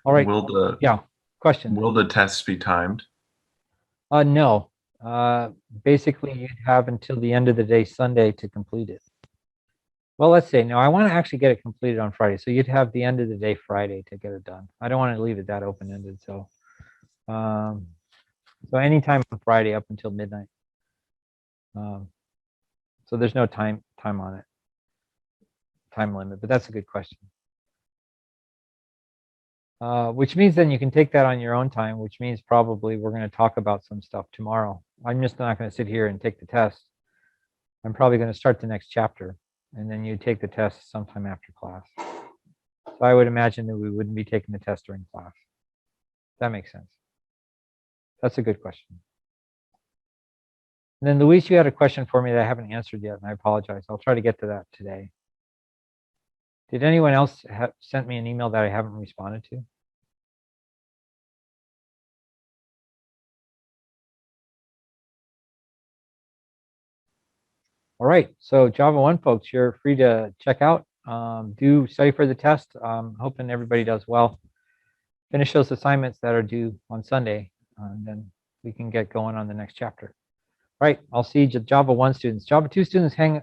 All right. Will the Yeah. Question. will the tests be timed? No. Basically, you'd have until the end of the day, Sunday, to complete it. Well, let's say, no, I want to actually get it completed on Friday. So you'd have the end of the day Friday to get it done. I don't want to leave it that open-ended. So, so anytime on Friday up until midnight. So there's no time on it, time limit, but that's a good question. Which means then you can take that on your own time, which means probably we're going to talk about some stuff tomorrow. I'm just not going to sit here and take the test. I'm probably going to start the next chapter, and then you take the test sometime after class. So I would imagine that we wouldn't be taking the test during class. That makes sense. That's a good question. And then Luis, you had a question for me that I haven't answered yet, and I apologize. I'll try to get to that today. Did anyone else have sent me an email that I haven't responded to? All right, so Java 1 folks, you're free to check out. Do study for the test. Hoping everybody does well. Finish those assignments that are due on Sunday, and then we can get going on the next chapter. All right, I'll see Java 1 students. Java 2 students, hang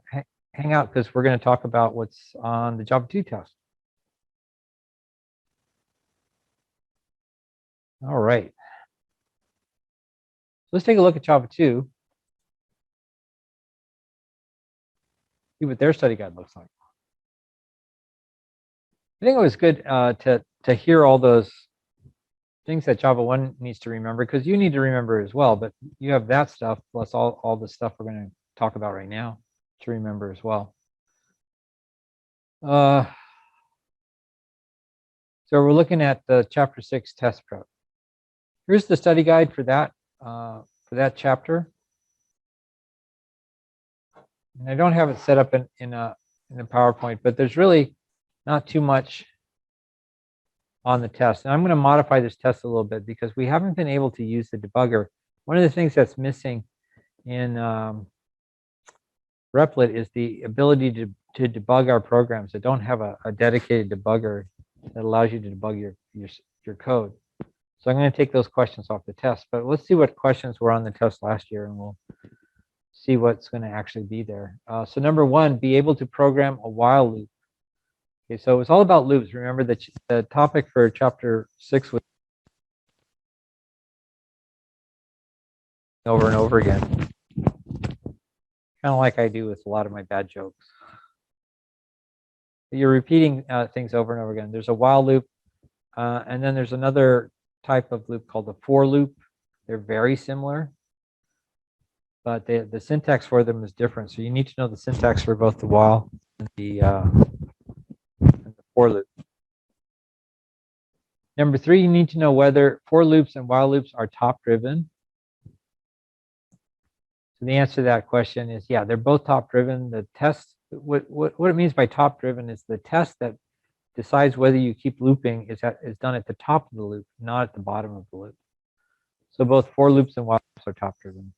out because we're going to talk about what's on the Java 2 test. All right. Let's take a look at Java 2. See what their study guide looks like. I think it was good to hear all those things that Java 1 needs to remember, because you need to remember as well, but you have that stuff plus all the stuff we're going to talk about right now to remember as well. So we're looking at the chapter 6 test prep. Here's the study guide for that chapter. And I don't have it set up in a PowerPoint, but there's really not too much on the test. And I'm going to modify this test a little bit because we haven't been able to use the debugger. One of the things that's missing in Replit is the ability to debug our programs that don't have a dedicated debugger that allows you to debug your code. So I'm going to take those questions off the test, but let's see what questions were on the test last year, and we'll see what's going to actually be there. So number 1, be able to program a while loop. Okay, so it's all about loops. Remember that the topic for chapter 6 was over and over again, kind of like I do with a lot of my bad jokes. You're repeating things over and over again. There's a while loop, and then there's another type of loop called the for loop. They're very similar, but the syntax for them is different. So you need to know the syntax for both the while and the for loop. Number 3, you need to know whether for loops and while loops are top driven. So the answer to that question is, yeah, they're both top driven. The test, what it means by top driven is the test that decides whether you keep looping is done at the top of the loop, not at the bottom of the loop. So both for loops and while loops are top driven.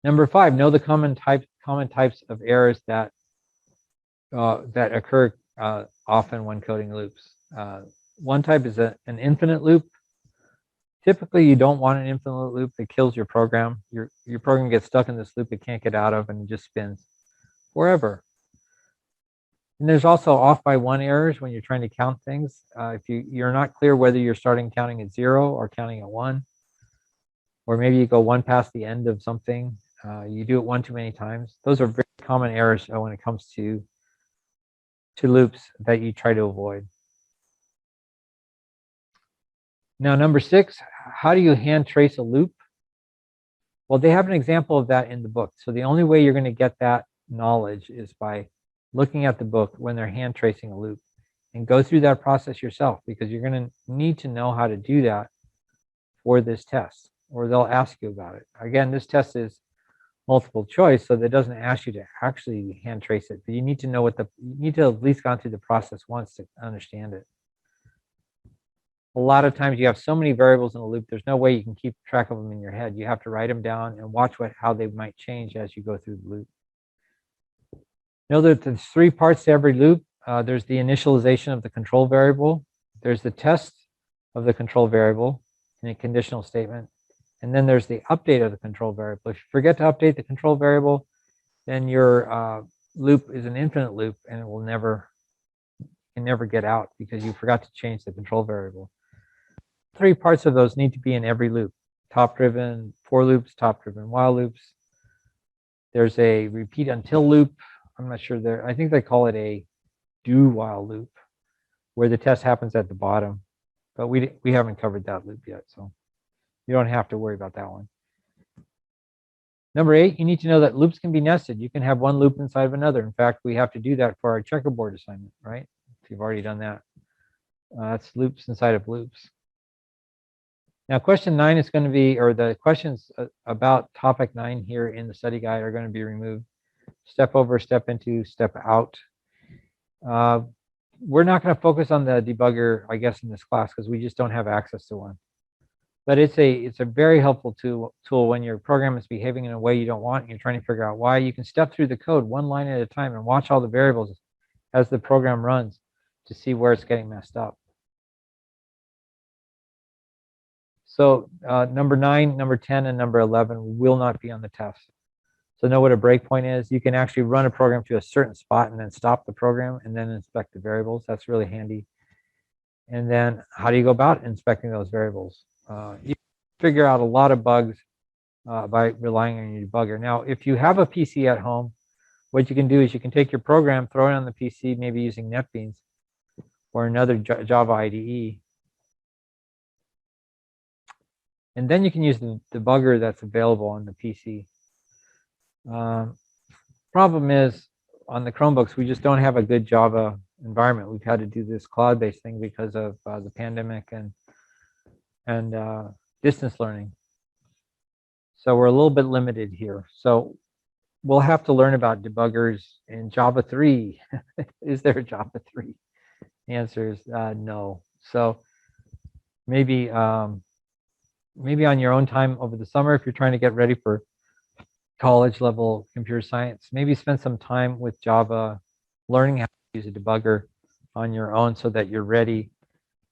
Number 5, know the common types of errors that occur often when coding loops. One type is an infinite loop. Typically, you don't want an infinite loop. It kills your program. Your program gets stuck in this loop it can't get out of, and it just spins forever. And there's also off by 1 errors when you're trying to count things. If you're not clear whether you're starting counting at 0 or counting at 1, or maybe you go 1 past the end of something, you do it 1 too many times. Those are very common errors when it comes to loops that you try to avoid. Now, number 6, how do you hand trace a loop? Well, they have an example of that in the book. So the only way you're going to get that knowledge is by looking at the book when they're hand tracing a loop, and go through that process yourself, because you're going to need to know how to do that for this test, or they'll ask you about it. Again, this test is multiple choice, so that doesn't ask you to actually hand trace it, but you need to know you need to have at least gone through the process once to understand it. A lot of times you have so many variables in a loop, there's no way you can keep track of them in your head. You have to write them down and watch how they might change as you go through the loop. Know that there's 3 parts to every loop. there's the initialization of the control variable. There's the test of the control variable in a conditional statement. And then there's the update of the control variable. If you forget to update the control variable, then your loop is an infinite loop and it will never, can never get out because you forgot to change the control variable. 3 parts of those need to be in every loop. Top-driven for loops, top-driven while loops. There's a repeat until loop. I'm not sure there, I think they call it a do while loop, where the test happens at the bottom. But we haven't covered that loop yet, so you don't have to worry about that one. Number 8, you need to know that loops can be nested. You can have one loop inside of another. In fact, we have to do that for our checkerboard assignment, right? If you've already done that. That's loops inside of loops. Now, question 9 is going to be, or the questions about topic 9 here in the study guide are going to be removed. Step over, step into, step out. We're not going to focus on the debugger, I guess, in this class because we just don't have access to one. But it's a very helpful tool when your program is behaving in a way you don't want and you're trying to figure out why. You can step through the code one line at a time and watch all the variables as the program runs to see where it's getting messed up. So number 9, number 10, and number 11 will not be on the test. So know what a breakpoint is. You can actually run a program to a certain spot and then stop the program and then inspect the variables. That's really handy. And then how do you go about inspecting those variables? You figure out a lot of bugs by relying on your debugger. Now, if you have a PC at home, what you can do is you can take your program, throw it on the PC, maybe using NetBeans or another Java IDE. And then you can use the debugger that's available on the PC. Problem is, on the Chromebooks, we just don't have a good Java environment. We've had to do this cloud-based thing because of the pandemic and distance learning. So we're a little bit limited here. So we'll have to learn about debuggers in Java 3. Is there a Java 3? The answer is no. So maybe maybe on your own time over the summer, if you're trying to get ready for college level computer science, maybe spend some time with Java, learning how to use a debugger on your own so that you're ready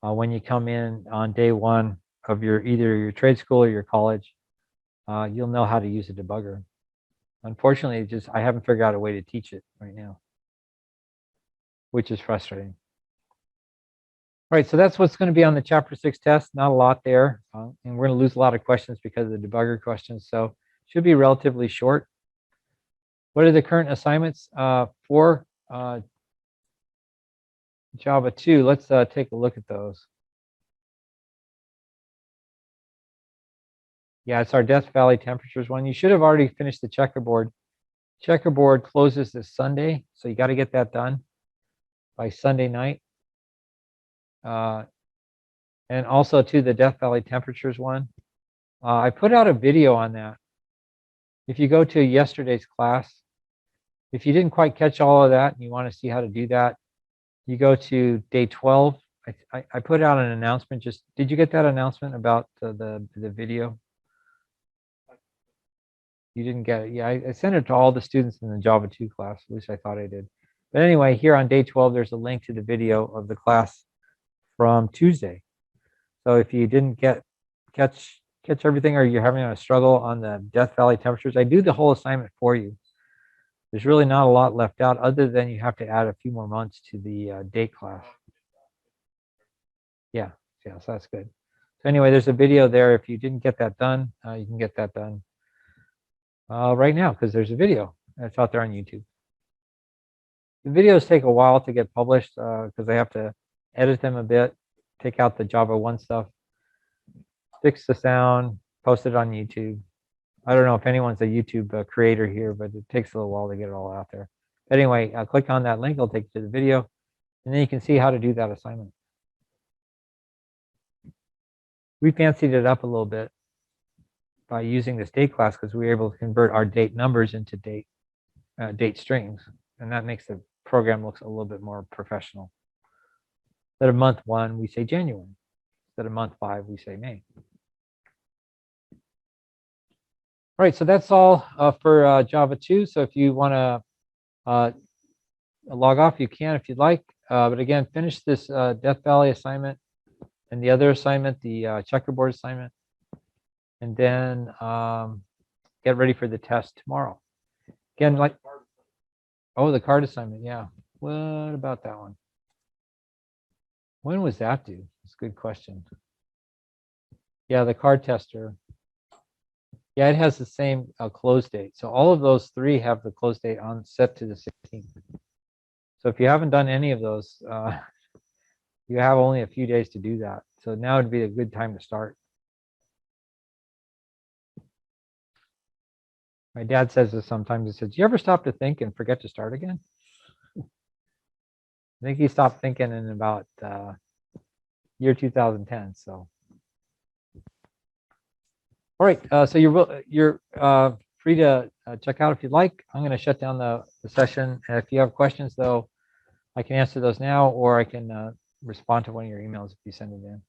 when you come in on day 1 of either your trade school or your college. You'll know how to use a debugger. Unfortunately, I haven't figured out a way to teach it right now, which is frustrating. All right, so that's what's going to be on the Chapter 6 test. Not a lot there, and we're going to lose a lot of questions because of the debugger questions, so should be relatively short. What are the current assignments for Java 2? Let's take a look at those. Yeah, it's our Death Valley temperatures one. You should have already finished the checkerboard. Checkerboard closes this Sunday, so you got to get that done by Sunday night. And also to the Death Valley temperatures one. I put out a video on that. If you go to yesterday's class, if you didn't quite catch all of that and you want to see how to do that, you go to day 12. I put out an announcement. Did you get that announcement about the video? You didn't get it. Yeah, I sent it to all the students in the Java 2 class. At least I thought I did. But anyway, here on day 12, there's a link to the video of the class from Tuesday. So if you didn't catch everything, or you're having a struggle on the Death Valley temperatures, I do the whole assignment for you. There's really not a lot left out other than you have to add a few more months to the date class. Yeah, so that's good. So anyway, there's a video there. If you didn't get that done, you can get that done right now because there's a video that's out there on YouTube. The videos take a while to get published because I have to edit them a bit, take out the Java 1 stuff, fix the sound, post it on YouTube. I don't know if anyone's a YouTube creator here, but it takes a little while to get it all out there. But anyway, click on that link. It'll take you to the video, and then you can see how to do that assignment. We fancied it up a little bit by using this date class because we were able to convert our date numbers into date strings, and that makes the program look a little bit more professional. Instead of month 1, we say January. Instead of month 5, we say May. All right, so that's all for Java 2. So if you want to log off, you can if you'd like. But again, finish this Death Valley assignment and the other assignment, the checkerboard assignment, and then get ready for the test tomorrow. Again, like, oh, the card assignment, yeah. What about that one? When was that due? That's a good question. Yeah, the card tester. Yeah, it has the same close date. So all of those three have the close date on set to the 16th. So if you haven't done any of those, you have only a few days to do that. So now would be a good time to start. My dad says this sometimes. He says, "Do you ever stop to think and forget to start again?" I think he stopped thinking in about year 2010. So, all right. So you're free to check out if you'd like. I'm going to shut down the session. And if you have questions, though, I can answer those now, or I can respond to one of your emails if you send it in.